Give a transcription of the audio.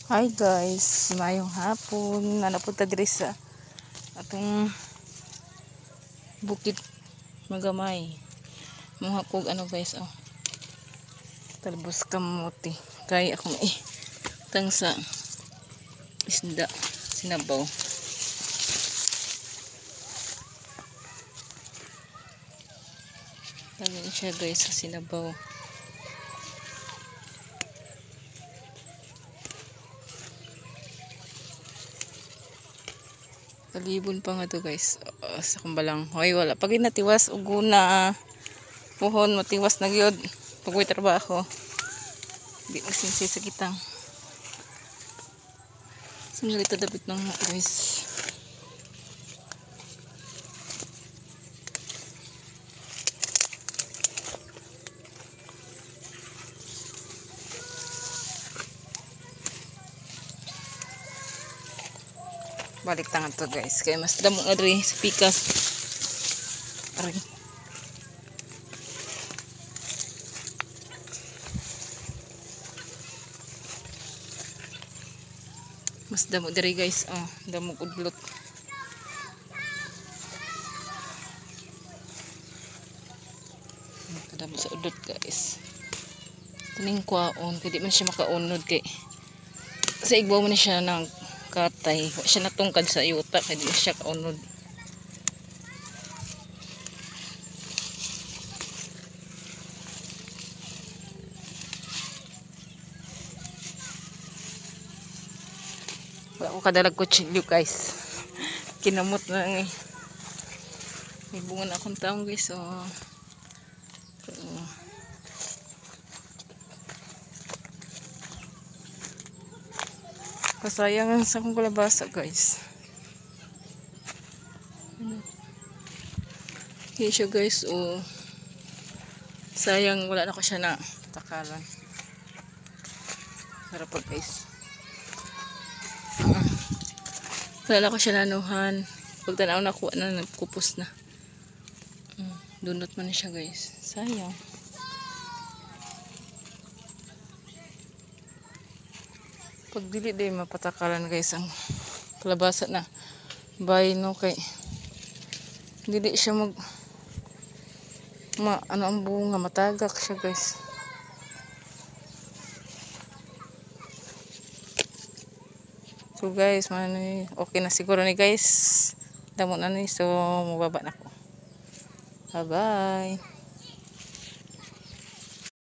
Hi guys, mayong hapon. Napunta diri sa atong bukid magamay. Mga kog ano guys, oh. Talbos kamote. Kaya akong tang sa isda sinabaw. Lagyan siya guys sa sinabaw. Talibon pa nga to guys. Sa kumbalang hoy wala pag natiwas uguna puhon matiwas na gyud pag may trabaho di masinsi sa kitang sinulita dapat ng guys. Balik tangan to guys kaya mas damo nga diri sa pikas. Aray. Mas damo diri guys, oh, damo udlot. Damo sa udlot guys. Tining kwaon, kaya di man siya makaunod kay sa igbaw man siya ng katay. Wa siya natungkad sa yuta kaya di siya kaunod. Wala ko kadalag kutsilyo guys. Kinamot na nga. May bunga na akong taong guys. Oh. Kasayangan sa akong kalabasa guys. Yan siya guys. Oh. Sayang wala na ko siya na takalan. Sarap po guys. Wala na ko siya nanuhan. Pag tanaw na kuha na nagkupos na. Dunot man na siya guys. Sayang. Pag dili day mapatakalan guys ang kalabasa na bay no kay dili siya ano ang bunga matagak siya guys. So guys, okay na siguro ni guys. Damo na ni so mababa na ko. Bye bye.